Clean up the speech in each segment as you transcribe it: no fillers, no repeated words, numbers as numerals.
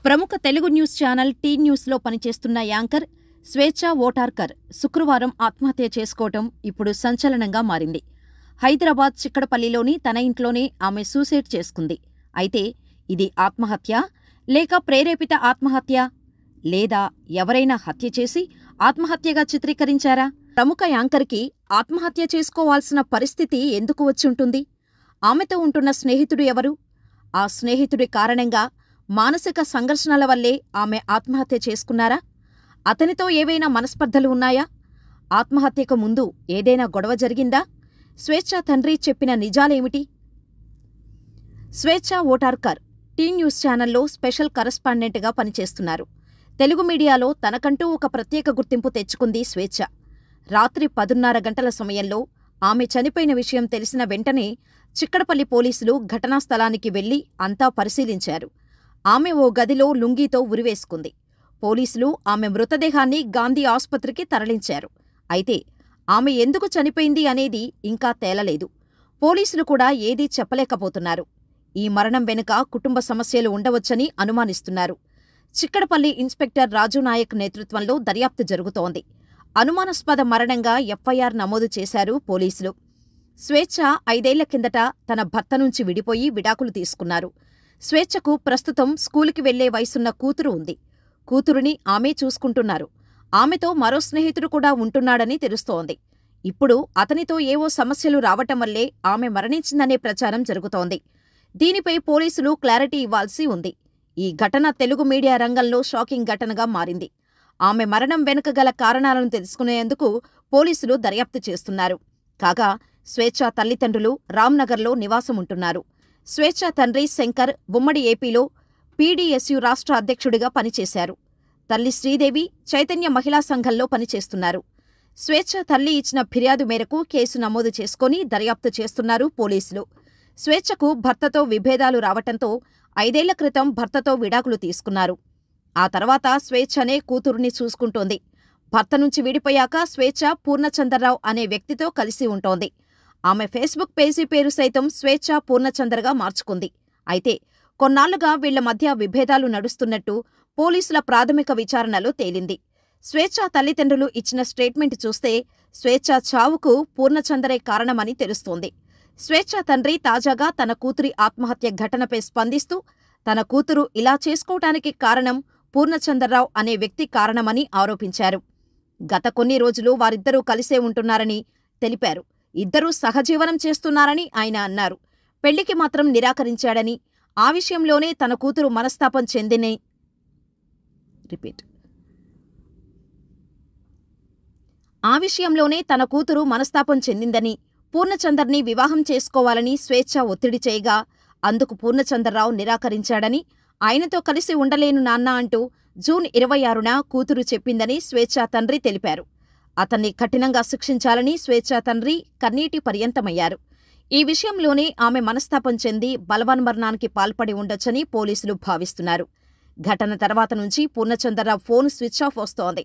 ప్రముఖ Telugu news channel tea న్యూస్లో పనిచేస్తున్న యాంకర్ స్వేచ్ఛ ఓటార్కర్ శుక్రవారం ఆత్మహత్య చేసుకోవటం ఇప్పుడు సంచలనంగా మారింది. హైదరాబాద్ చిక్కడపల్లిలోని తన ఇంట్లోనే ఆమె సూసైడ్ చేసుకుంది. అయితే ఇది ఆత్మహత్య లేక ప్రేరేపిత ఆత్మహత్య లేదా ఎవరైనా హత్య చేసి ఆత్మహత్యగా చిత్రీకరించారా? ప్రముఖ యాంకర్కి ఆత్మహత్య చేసుకోవాల్సిన పరిస్థితి ఎందుకు వచ్చుంటుంది? ఆమెతో ఉంటున్న స్నేహితుడు ఎవరు? ఆ స్నేహితుడి కారణంగా మానసిక సంఘర్షణల వల్లే ఆమె ఆత్మహత్య చేసుకున్నారా? అతనితో ఏవైనా మనస్పర్ధలు ఉన్నాయా? ఆత్మహత్యకు ముందు ఏదైనా గొడవ జరిగిందా? స్వేచ్ఛ తండ్రి చెప్పిన నిజాలేమిటి? స్వేచ్ఛ ఓటార్కర్ టీ న్యూస్ ఛానల్లో స్పెషల్ కరెస్పాండెంట్గా పనిచేస్తున్నారు. తెలుగు మీడియాలో తనకంటూ ఒక ప్రత్యేక గుర్తింపు తెచ్చుకుంది స్వేచ్ఛ. రాత్రి 10:30 గంటల సమయంలో ఆమె చనిపోయిన విషయం తెలిసిన వెంటనే చిక్కడపల్లి పోలీసులు ఘటనా స్థలానికి వెళ్లి అంతా పరిశీలించారు. ఆమె ఓ గదిలో లుంగీతో ఉరివేసుకుంది. పోలీసులు ఆమె మృతదేహాన్ని గాంధీ ఆసుపత్రికి తరలించారు. అయితే ఆమె ఎందుకు చనిపోయింది అనేది ఇంకా తేలలేదు. పోలీసులు కూడా ఏదీ చెప్పలేకపోతున్నారు. ఈ మరణం వెనుక కుటుంబ సమస్యలు ఉండవచ్చని అనుమానిస్తున్నారు. చిక్కడపల్లి ఇన్స్పెక్టర్ రాజునాయక్ నేతృత్వంలో దర్యాప్తు జరుగుతోంది. అనుమానాస్పద మరణంగా ఎఫ్ఐఆర్ నమోదు చేశారు పోలీసులు. స్వేచ్ఛ 5 ఏళ్ల కిందట తన భర్త నుంచి విడిపోయి విడాకులు తీసుకున్నారు. స్వేచ్ఛకు ప్రస్తుతం స్కూలుకి వెళ్లే వయసున్న కూతురు ఉంది. కూతురుని ఆమె చూసుకుంటున్నారు. ఆమెతో మరో స్నేహితుడు కూడా ఉంటున్నాడని తెలుస్తోంది. ఇప్పుడు అతనితో ఏవో సమస్యలు రావటం వల్లే ఆమె మరణించిందనే ప్రచారం జరుగుతోంది. దీనిపై పోలీసులు క్లారిటీ ఇవ్వాల్సి ఉంది. ఈ ఘటన తెలుగు మీడియా రంగంలో షాకింగ్ ఘటనగా మారింది. ఆమె మరణం వెనుక గల కారణాలను తెలుసుకునేందుకు పోలీసులు దర్యాప్తు చేస్తున్నారు. కాగా స్వేచ్ఛ తల్లిదండ్రులు రామ్నగర్లో నివాసముంటున్నారు. స్వేచ్ఛ తండ్రి శంకర్ ఉమ్మడి ఏపీలో పీడీఎస్యు రాష్ట్ర అధ్యక్షుడిగా పనిచేశారు. తల్లి శ్రీదేవి చైతన్య మహిళా సంఘంలో పనిచేస్తున్నారు. స్వేచ్ఛ తల్లి ఇచ్చిన ఫిర్యాదు మేరకు కేసు నమోదు చేసుకుని దర్యాప్తు చేస్తున్నారు పోలీసులు. స్వేచ్ఛకు భర్తతో విభేదాలు రావటంతో 5 ఏళ్ల క్రితం భర్తతో విడాకులు తీసుకున్నారు. ఆ తర్వాత స్వేచ్ఛనే కూతురుని చూసుకుంటోంది. భర్త నుంచి విడిపోయాక స్వేచ్ఛ పూర్ణచంద్రరావు అనే వ్యక్తితో కలిసి ఉంటోంది. ఆమె ఫేస్బుక్ పేజీ పేరు సైతం స్వేచ్ఛ పూర్ణచంద్రగా మార్చుకుంది. అయితే కొన్నాళ్లుగా వీళ్ల మధ్య విభేదాలు నడుస్తున్నట్టు పోలీసుల ప్రాథమిక విచారణలో తేలింది. స్వేచ్ఛ తల్లిదండ్రులు ఇచ్చిన స్టేట్మెంట్ చూస్తే స్వేచ్ఛ చావుకు పూర్ణచంద్రే కారణమని తెలుస్తోంది. స్వేచ్ఛ తండ్రి తాజాగా తన కూతురి ఆత్మహత్య ఘటనపై స్పందిస్తూ తన కూతురు ఇలా చేసుకోవటానికి కారణం పూర్ణచంద్రరావు అనే వ్యక్తి కారణమని ఆరోపించారు. గత కొన్ని రోజులు వారిద్దరూ కలిసే ఉంటున్నారని తెలిపారు. ఇద్దరూ సహజీవనం చేస్తున్నారని ఆయన అన్నారు. పెళ్లికి మాత్రం నిరాకరించాడని, ఆ విషయంలోనే తన కూతురు మనస్తాపం చెందిందని, పూర్ణచందర్ని వివాహం చేసుకోవాలని స్వేచ్ఛ ఒత్తిడి చేయగా అందుకు పూర్ణచంద్రరావు నిరాకరించాడని, ఆయనతో కలిసి ఉండలేను నాన్నా అంటూ జూన్ 26న కూతురు చెప్పిందని స్వేచ్ఛ తండ్రి తెలిపారు. అతన్ని కఠినంగా శిక్షించాలని స్వేచ్ఛ తండ్రి కన్నీటి పర్యంతమయ్యారు. ఈ విషయంలోనే ఆమె మనస్తాపం చెంది బలవన్మరణానికి పాల్పడి ఉండొచ్చని పోలీసులు భావిస్తున్నారు. ఘటన తర్వాత నుంచి పూర్ణచంద్రరావు ఫోన్ స్విచ్ ఆఫ్ వస్తోంది.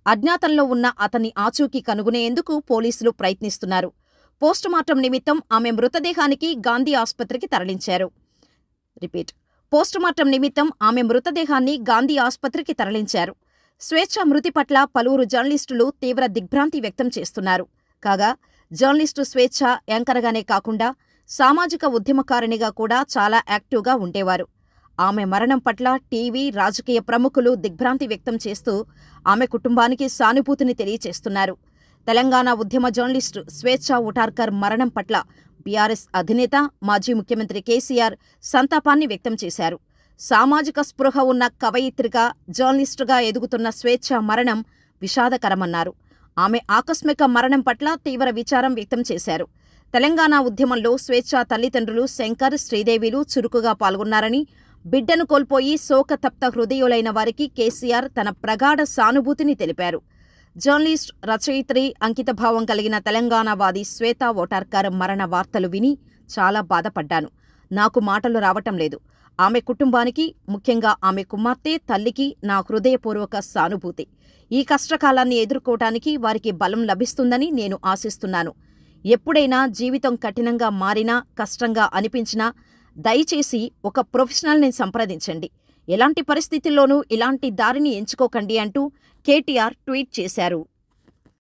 అజ్ఞాతంలో ఉన్న అతన్ని ఆచూకీ కనుగొనేందుకు పోలీసులు ప్రయత్నిస్తున్నారు. పోస్టుమార్టం నిమిత్తం ఆమె మృతదేహానికి గాంధీ ఆసుపత్రికి తరలించారు. పోస్టుమార్టం నిమిత్తం ఆమె మృతదేహాన్ని గాంధీ ఆసుపత్రికి తరలించారు. స్వేచ్ఛ మృతి పట్ల పలువురు జర్నలిస్టులు తీవ్ర దిగ్భ్రాంతి వ్యక్తం చేస్తున్నారు. కాగా జర్నలిస్టు స్వేచ్ఛ యాంకర్గానే కాకుండా సామాజిక ఉద్యమకారిణిగా కూడా చాలా యాక్టివ్గా ఉండేవారు. ఆమె మరణం పట్ల టీవీ, రాజకీయ ప్రముఖులు దిగ్భ్రాంతి వ్యక్తం చేస్తూ ఆమె కుటుంబానికి సానుభూతిని తెలియచేస్తున్నారు. తెలంగాణ ఉద్యమ జర్నలిస్టు స్వేచ్ఛ ఓటార్కర్ మరణం పట్ల బీఆర్ఎస్ అధినేత, మాజీ ముఖ్యమంత్రి కేసీఆర్ సంతాపాన్ని వ్యక్తం చేశారు. సామాజిక స్పృహ ఉన్న కవయిత్రిగా, జర్నలిస్టుగా ఎదుగుతున్న స్వేచ్ఛ మరణం విషాదకరమన్నారు. ఆమె ఆకస్మిక మరణం పట్ల తీవ్ర విచారం వ్యక్తం చేశారు. తెలంగాణ ఉద్యమంలో స్వేచ్ఛ తల్లిదండ్రులు శంకర్, శ్రీదేవిలు చురుకుగా పాల్గొన్నారని, బిడ్డను కోల్పోయి శోకతప్త హృదయులైన వారికి కేసీఆర్ తన ప్రగాఢ సానుభూతిని తెలిపారు. జర్నలిస్ట్, రచయిత్రి, అంకితభావం కలిగిన తెలంగాణవాది శ్వేత ఓటార్కర్ మరణ వార్తలు విని చాలా బాధపడ్డాను. నాకు మాటలు రావటం లేదు. ఆమె కుటుంబానికి, ముఖ్యంగా ఆమె కుమార్తె, తల్లికి నా హృదయపూర్వక సానుభూతి. ఈ కష్టకాలాన్ని ఎదుర్కోవటానికి వారికి బలం లభిస్తుందని నేను ఆశిస్తున్నాను. ఎప్పుడైనా జీవితం కఠినంగా మారినా, కష్టంగా అనిపించినా దయచేసి ఒక ప్రొఫెషనల్ని సంప్రదించండి. ఎలాంటి పరిస్థితుల్లోనూ ఇలాంటి దారిని ఎంచుకోకండి అంటూ కేటీఆర్ ట్వీట్ చేశారు.